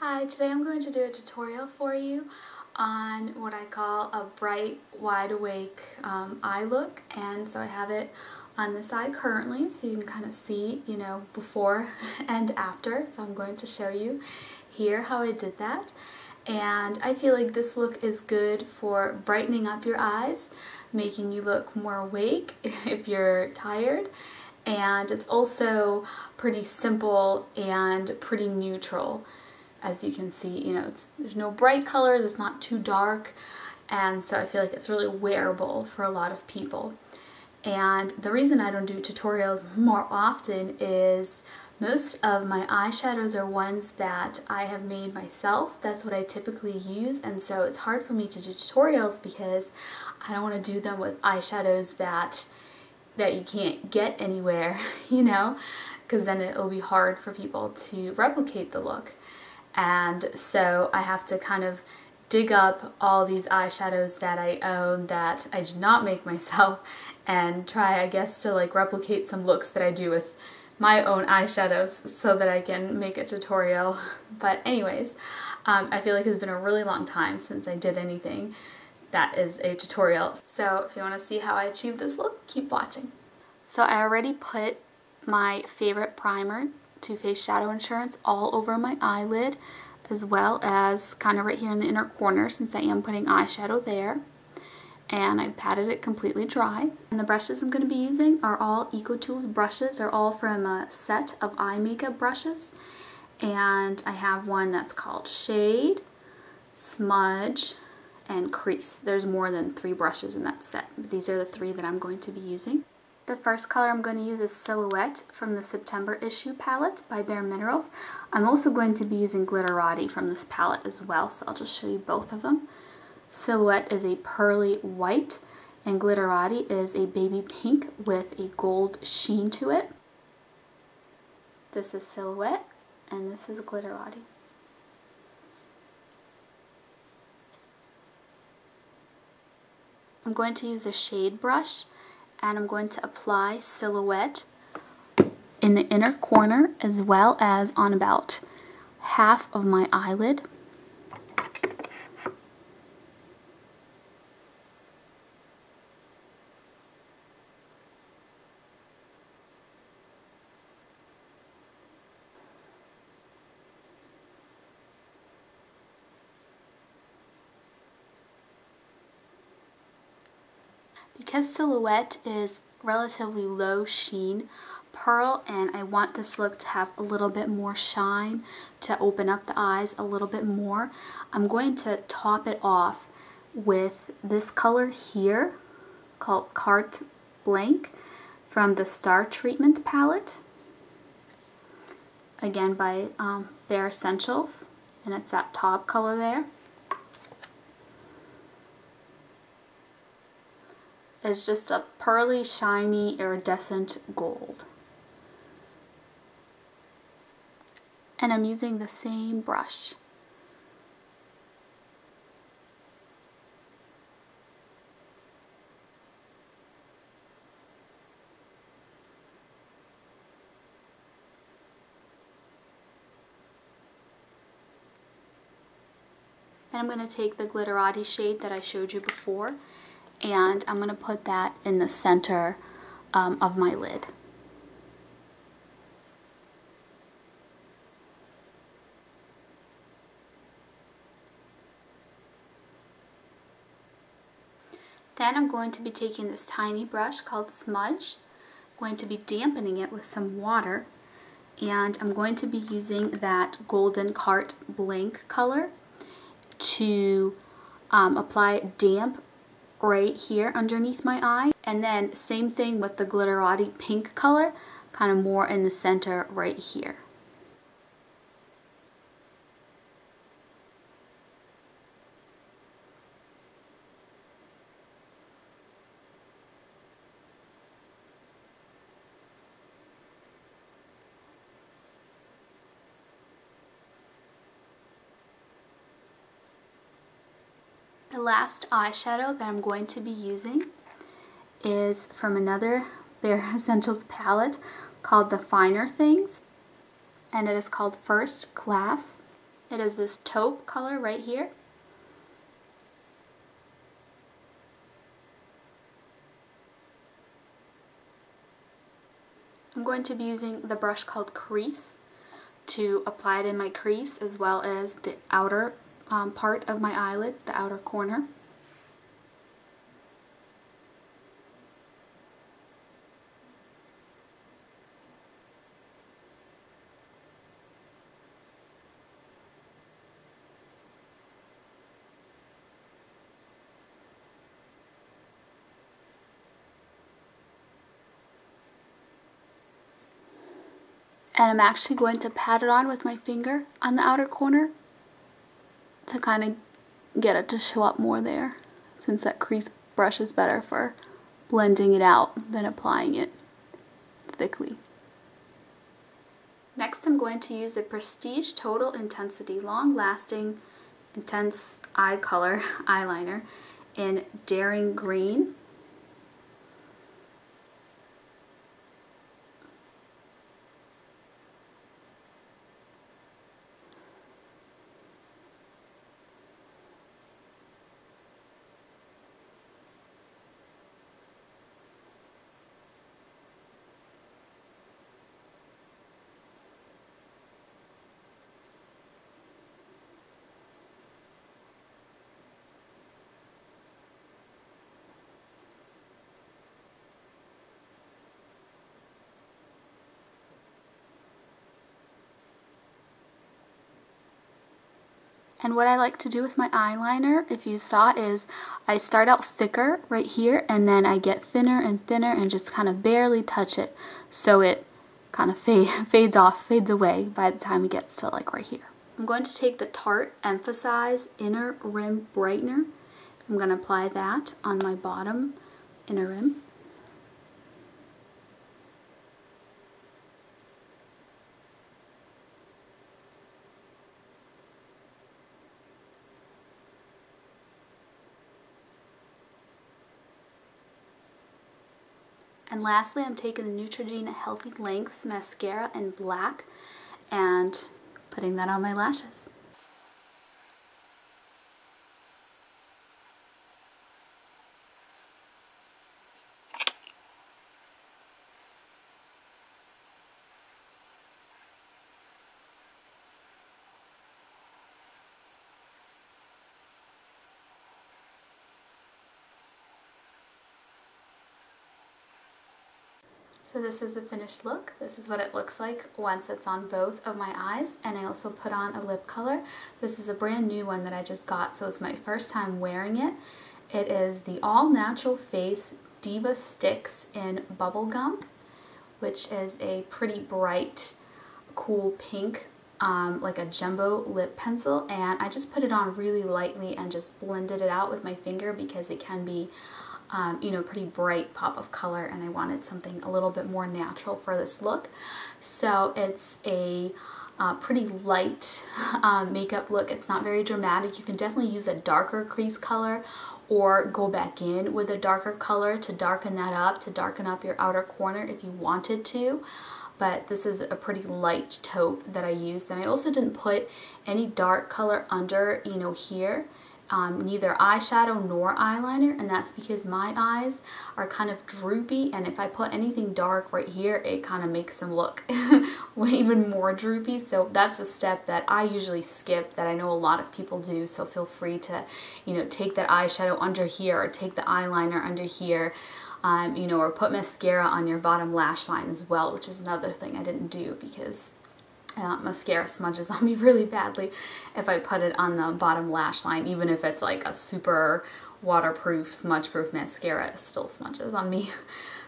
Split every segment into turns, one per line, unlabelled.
Hi, today I'm going to do a tutorial for you on what I call a bright, wide awake eye look. And so I have it on the side currently so you can kind of see, before and after. So I'm going to show you here how I did that. And I feel like this look is good for brightening up your eyes, making you look more awake if you're tired. And it's also pretty simple and pretty neutral. As you can see, there's no bright colors, it's not too dark, and so I feel like it's really wearable for a lot of people. And the reason I don't do tutorials more often is most of my eyeshadows are ones that I have made myself. That's what I typically use, and so it's hard for me to do tutorials because I don't want to do them with eyeshadows that you can't get anywhere, because then it'll be hard for people to replicate the look. And so I have to kind of dig up all these eyeshadows that I own that I did not make myself and try, I guess, to like replicate some looks that I do with my own eyeshadows so that I can make a tutorial. But anyways, I feel like it's been a really long time since I did anything that is a tutorial. So if you want to see how I achieved this look, keep watching. So I already put my favorite primer, Too Faced Shadow Insurance, all over my eyelid, as well as kind of right here in the inner corner since I am putting eyeshadow there. And I patted it completely dry. And the brushes I'm going to be using are all EcoTools brushes. They're all from a set of eye makeup brushes. And I have one that's called Shade, Smudge, and Crease. There's more than 3 brushes in that set, but these are the 3 that I'm going to be using. The first color I'm going to use is Silhouette from the September issue palette by Bare Minerals. I'm also going to be using Glitterati from this palette as well, so I'll just show you both of them. Silhouette is a pearly white, and Glitterati is a baby pink with a gold sheen to it. This is Silhouette, and this is Glitterati. I'm going to use the shade brush, and I'm going to apply Silhouette in the inner corner as well as on about half of my eyelid. Because Silhouette is relatively low sheen pearl and I want this look to have a little bit more shine to open up the eyes a little bit more, I'm going to top it off with this color here called Carte Blanche from the Star Treatment palette, again by Bare Essentials, and it's that top color there. It's just a pearly, shiny, iridescent gold. And I'm using the same brush. And I'm going to take the Glitterati shade that I showed you before, and I'm going to put that in the center of my lid. Then I'm going to be taking this tiny brush called Smudge, I'm going to be dampening it with some water, and I'm going to be using that golden Carte Blanche color to apply damp right here underneath my eye, and then same thing with the Glitterati pink color, kind of more in the center right here. The last eyeshadow that I'm going to be using is from another Bare Essentials palette called The Finer Things, and it is called First Class. It is this taupe color right here. I'm going to be using the brush called Crease to apply it in my crease as well as the outer part of my eyelid, the outer corner. And I'm actually going to pat it on with my finger on the outer corner to kind of get it to show up more there, since that crease brush is better for blending it out than applying it thickly. Next, I'm going to use the Prestige Total Intensity Long Lasting Intense Eye Color eyeliner in Daring Green. And what I like to do with my eyeliner, if you saw, is I start out thicker right here and then I get thinner and thinner and just kind of barely touch it so it kind of fades off, fades away by the time it gets to like right here. I'm going to take the Tarte Emphasize Inner Rim Brightener. I'm going to apply that on my bottom inner rim. And lastly, I'm taking the Neutrogena Healthy Lengths Mascara in black and putting that on my lashes. So this is the finished look. This is what it looks like once it's on both of my eyes, and I also put on a lip color. This is a brand new one that I just got, so it's my first time wearing it. It is the All Natural Face Diva Sticks in Bubblegum, which is a pretty bright, cool pink, like a jumbo lip pencil, and I just put it on really lightly and just blended it out with my finger because it can be you know, pretty bright pop of color, and I wanted something a little bit more natural for this look. So it's a pretty light makeup look. It's not very dramatic. You can definitely use a darker crease color or go back in with a darker color to darken that up, to darken up your outer corner if you wanted to. But this is a pretty light taupe that I used, and I also didn't put any dark color under, you know, here. Neither eyeshadow nor eyeliner, and that's because my eyes are kind of droopy, and if I put anything dark right here, it kind of makes them look even more droopy. So that's a step that I usually skip, that I know a lot of people do. So feel free to, you know, take that eyeshadow under here or take the eyeliner under here, you know, or put mascara on your bottom lash line as well, which is another thing I didn't do because mascara smudges on me really badly if I put it on the bottom lash line. Even if it's like a super waterproof, smudge-proof mascara, it still smudges on me.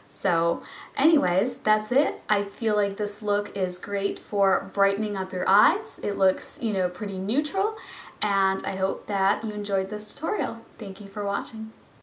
So anyways, that's it. I feel like this look is great for brightening up your eyes. It looks, you know, pretty neutral, and I hope that you enjoyed this tutorial. Thank you for watching.